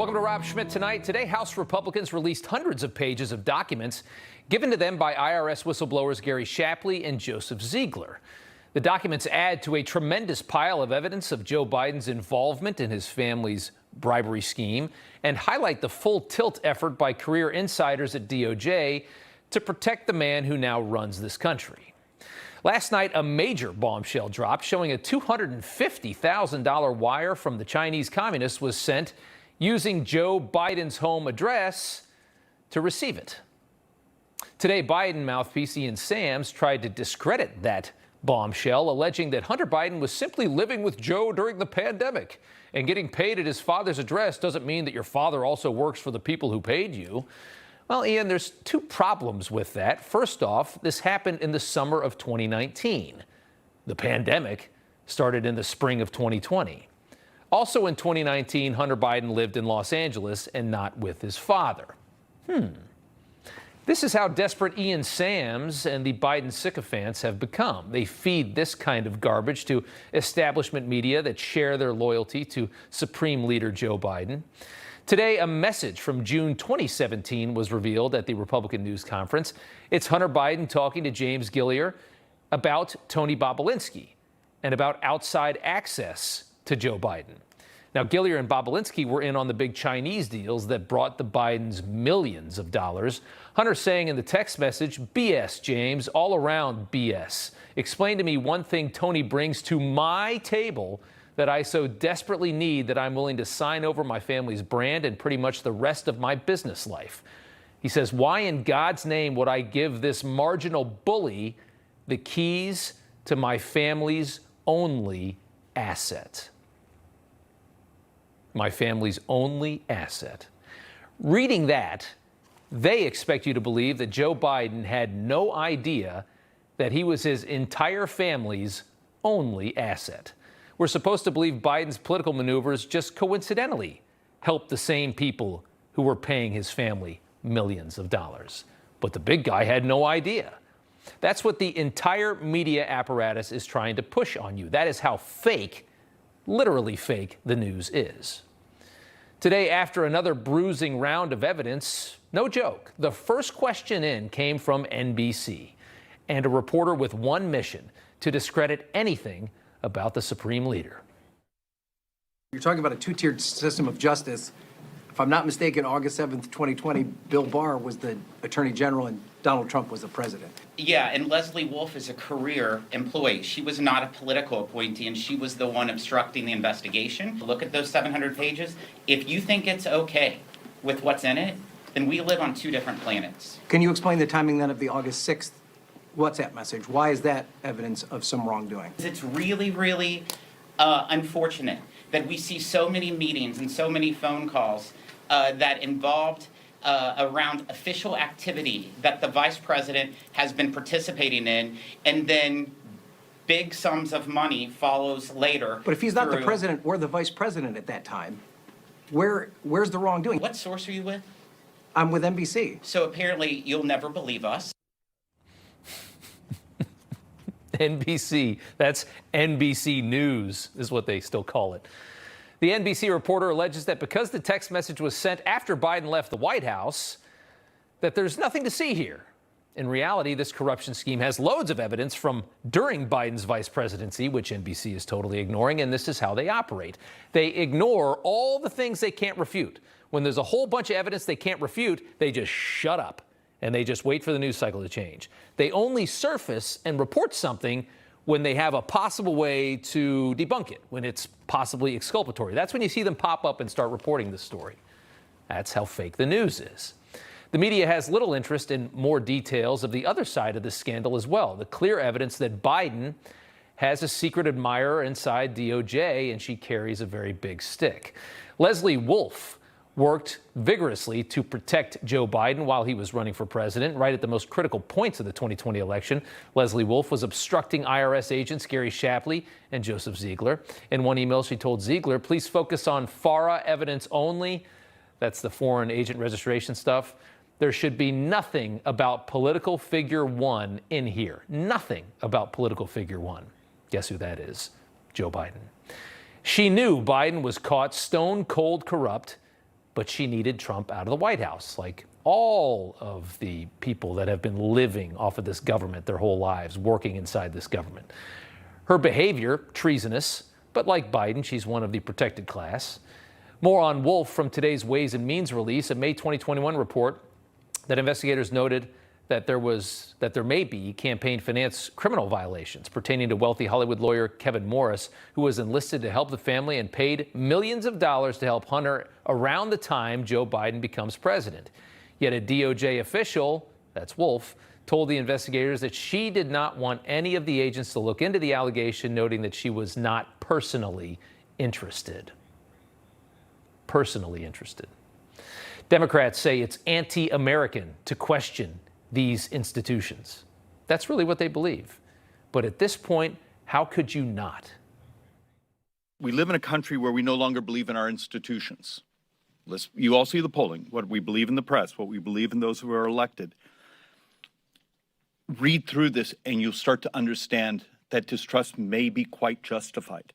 Welcome to Rob Schmitt Tonight. Today, House Republicans released hundreds of pages of documents given to them by IRS whistleblowers Gary Shapley and Joseph Ziegler. The documents add to a tremendous pile of evidence of Joe Biden's involvement in his family's bribery scheme and highlight the full tilt effort by career insiders at DOJ to protect the man who now runs this country. Last night, a major bombshell dropped showing a $250,000 wire from the Chinese communists was sent using Joe Biden's home address to receive it. Today, Biden mouthpiece Ian Sams tried to discredit that bombshell, alleging that Hunter Biden was simply living with Joe during the pandemic. And getting paid at his father's address doesn't mean that your father also works for the people who paid you. Well, Ian, there's two problems with that. First off, this happened in the summer of 2019. The pandemic started in the spring of 2020. Also in 2019, Hunter Biden lived in Los Angeles and not with his father. This is how desperate Ian Sams and the Biden sycophants have become. They feed this kind of garbage to establishment media that share their loyalty to Supreme Leader Joe Biden. Today, a message from June 2017 was revealed at the Republican News Conference. It's Hunter Biden talking to James Gilliar about Tony Bobulinski and about outside access to Joe Biden. Now, Gilliar and Bobulinski were in on the big Chinese deals that brought the Bidens millions of dollars. Hunter saying in the text message, BS, James, all around BS. Explain to me one thing Tony brings to my table that I so desperately need that I'm willing to sign over my family's brand and pretty much the rest of my business life. He says, why in God's name would I give this marginal bully the keys to my family's only asset? My family's only asset. Reading that, they expect you to believe that Joe Biden had no idea that he was his entire family's only asset. We're supposed to believe Biden's political maneuvers just coincidentally helped the same people who were paying his family millions of dollars. But the big guy had no idea. That's what the entire media apparatus is trying to push on you. That is how fake, literally fake, the news is. Today, after another bruising round of evidence, no joke, the first question in came from NBC and a reporter with one mission: to discredit anything about the Supreme Leader. You're talking about a two-tiered system of justice. If I'm not mistaken, August 7th, 2020, Bill Barr was the Attorney General and Donald Trump was the president. Yeah, and Leslie Wolf is a career employee. She was not a political appointee, and she was the one obstructing the investigation. Look at those 700 pages. If you think it's okay with what's in it, then we live on two different planets. Can you explain the timing then of the August 6th WhatsApp message? Why is that evidence of some wrongdoing? It's really, really unfortunate that we see so many meetings and so many phone calls that involved around official activity that the vice president has been participating in, and then big sums of money follows later. But if he's not the president or the vice president at that time, where's the wrongdoing? What source are you with? I'm with NBC. So apparently you'll never believe us. NBC, that's NBC News is what they still call it. The NBC reporter alleges that because the text message was sent after Biden left the White House, that there's nothing to see here. In reality, this corruption scheme has loads of evidence from during Biden's vice presidency, which NBC is totally ignoring, and this is how they operate. They ignore all the things they can't refute. When there's a whole bunch of evidence they can't refute, they just shut up, and they just wait for the news cycle to change. They only surface and report something when they have a possible way to debunk it, when it's possibly exculpatory. That's when you see them pop up and start reporting this story. That's how fake the news is. The media has little interest in more details of the other side of this scandal as well. The clear evidence that Biden has a secret admirer inside DOJ, and she carries a very big stick. Leslie Wolf worked vigorously to protect Joe Biden while he was running for president. Right at the most critical points of the 2020 election, Leslie Wolf was obstructing IRS agents Gary Shapley and Joseph Ziegler. In one email, she told Ziegler, please focus on FARA evidence only. That's the foreign agent registration stuff. There should be nothing about political figure one in here. Nothing about political figure one. Guess who that is? Joe Biden. She knew Biden was caught stone cold corrupt, but she needed Trump out of the White House, like all of the people that have been living off of this government their whole lives, working inside this government. Her behavior, treasonous, but like Biden, she's one of the protected class. More on Wolf from today's Ways and Means release, a May 2021 report that investigators noted that there may be campaign finance criminal violations pertaining to wealthy Hollywood lawyer Kevin Morris, who was enlisted to help the family and paid millions of dollars to help Hunter around the time Joe Biden becomes president. Yet a DOJ official, that's Wolf, told the investigators that she did not want any of the agents to look into the allegation, noting that she was not personally interested. Personally interested. Democrats say it's anti-American to question these institutions. That's really what they believe. But at this point, how could you not? We live in a country where we no longer believe in our institutions. You all see the polling, what we believe in the press, what we believe in those who are elected. Read through this and you'll start to understand that distrust may be quite justified.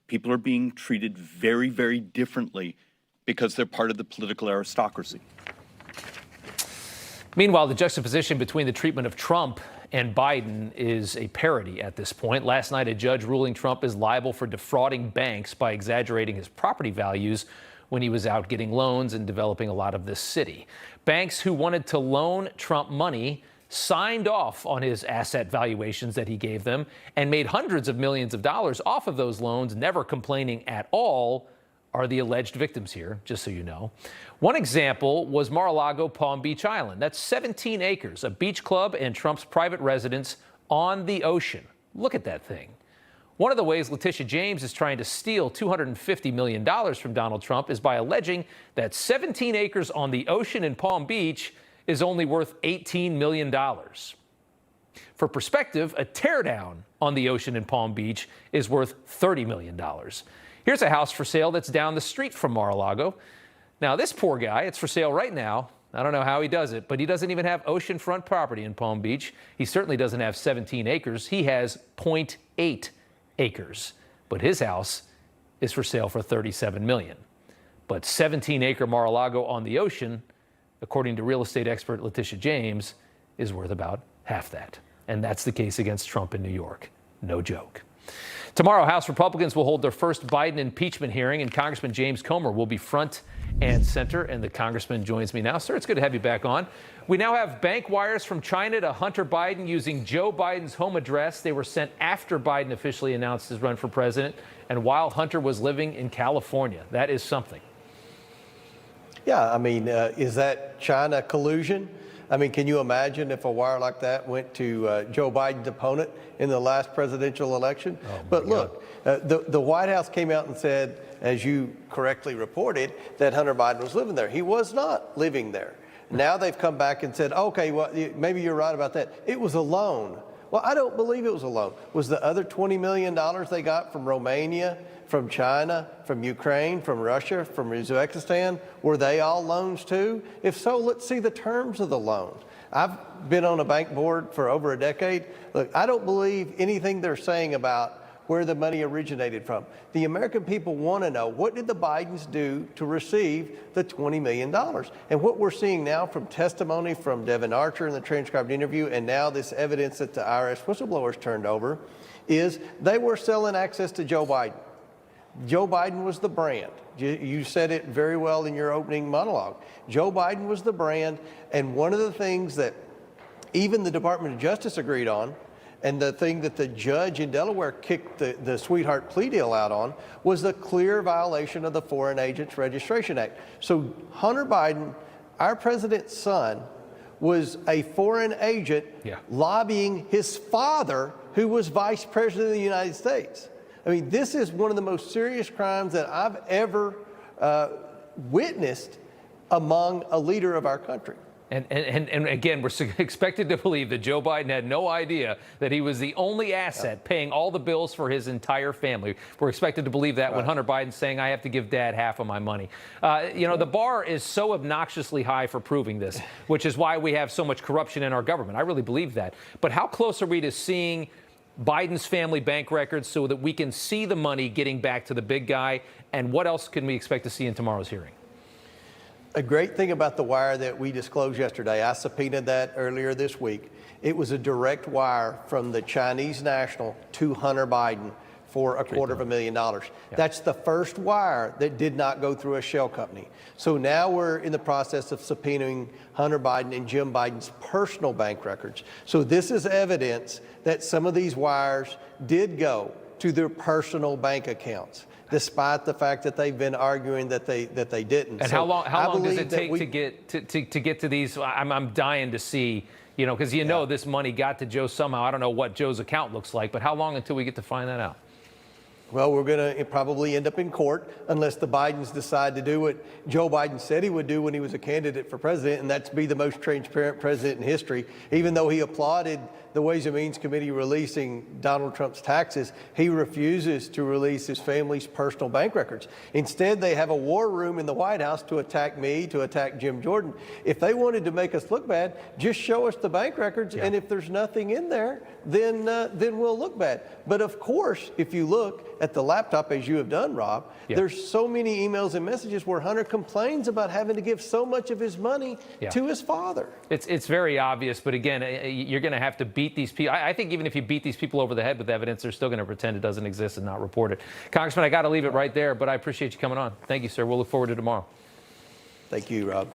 People are being treated very, very differently because they're part of the political aristocracy. Meanwhile, the juxtaposition between the treatment of Trump and Biden is a parody at this point. Last night, a judge ruling Trump is liable for defrauding banks by exaggerating his property values when he was out getting loans and developing a lot of this city. Banks who wanted to loan Trump money signed off on his asset valuations that he gave them and made hundreds of millions of dollars off of those loans, never complaining at all, are the alleged victims here, just so you know. One example was Mar-a-Lago, Palm Beach Island. That's 17 acres, a beach club and Trump's private residence on the ocean. Look at that thing. One of the ways Letitia James is trying to steal $250 million from Donald Trump is by alleging that 17 acres on the ocean in Palm Beach is only worth $18 million. For perspective, a teardown on the ocean in Palm Beach is worth $30 million. Here's a house for sale that's down the street from Mar-a-Lago. Now, this poor guy, it's for sale right now. I don't know how he does it, but he doesn't even have oceanfront property in Palm Beach. He certainly doesn't have 17 acres. He has 0.8 acres, but his house is for sale for $37 million. But 17-acre Mar-a-Lago on the ocean, according to real estate expert Letitia James, is worth about half that. And that's the case against Trump in New York. No joke. Tomorrow, House Republicans will hold their first Biden impeachment hearing, and Congressman James Comer will be front and center. And the congressman joins me now. Sir, it's good to have you back on. We now have bank wires from China to Hunter Biden using Joe Biden's home address. They were sent after Biden officially announced his run for president and while Hunter was living in California. That is something. Yeah, I mean, is that China collusion? I mean, can you imagine if a wire like that went to Joe Biden's opponent in the last presidential election? But look, the White House came out and said, as you correctly reported, that Hunter Biden was living there. He was not living there. Now they've come back and said, okay, well, maybe you're right about that. It was a loan. Well, I don't believe it was a loan. Was the other $20 million they got from Romania, from China, from Ukraine, from Russia, from Uzbekistan, were they all loans too? If so, let's see the terms of the loans. I've been on a bank board for over a decade. Look, I don't believe anything they're saying about where the money originated from. The American people want to know, what did the Bidens do to receive the $20 million? And what we're seeing now from testimony from Devin Archer in the transcribed interview, and now this evidence that the IRS whistleblowers turned over, is they were selling access to Joe Biden. Joe Biden was the brand. You said it very well in your opening monologue. Joe Biden was the brand, and one of the things that even the Department of Justice agreed on, and the thing that the judge in Delaware kicked the sweetheart plea deal out on, was the clear violation of the Foreign Agents Registration Act. So Hunter Biden, our president's son, was a foreign agent lobbying his father, who was vice president of the United States. I mean, this is one of the most serious crimes that I've ever witnessed among a leader of our country. And again, we're expected to believe that Joe Biden had no idea that he was the only asset paying all the bills for his entire family. We're expected to believe that when Hunter Biden's saying, I have to give dad half of my money. You know, the bar is so obnoxiously high for proving this, which is why we have so much corruption in our government. I really believe that. But how close are we to seeing Biden's family bank records so that we can see the money getting back to the big guy? And what else can we expect to see in tomorrow's hearing? A great thing about the wire that we disclosed yesterday, I subpoenaed that earlier this week. It was a direct wire from the Chinese national to Hunter Biden for $250,000. That's the first wire that did not go through a shell company. So now we're in the process of subpoenaing Hunter Biden and Jim Biden's personal bank records. So this is evidence that some of these wires did go to their personal bank accounts, despite the fact that they've been arguing that they didn't. And so how long does it take to get to these? I'm dying to see, because this money got to Joe somehow. I don't know what Joe's account looks like, but how long until we get to find that out? Well, we're going to probably end up in court unless the Bidens decide to do what Joe Biden said he would do when he was a candidate for president, and that's be the most transparent president in history. Even though he applauded the Ways and Means Committee releasing Donald Trump's taxes, he refuses to release his family's personal bank records. Instead, they have a war room in the White House to attack me, to attack Jim Jordan. If they wanted to make us look bad, just show us the bank records, and if there's nothing in there, then we'll look bad. But of course, if you look at the laptop, as you have done, Rob, there's so many emails and messages where Hunter complains about having to give so much of his money to his father. It's very obvious, but again, you're going to have to beat these people. I think even if you beat these people over the head with evidence, they're still going to pretend it doesn't exist and not report it. Congressman, I got to leave it right there, but I appreciate you coming on. Thank you, sir. We'll look forward to tomorrow. Thank you, Rob.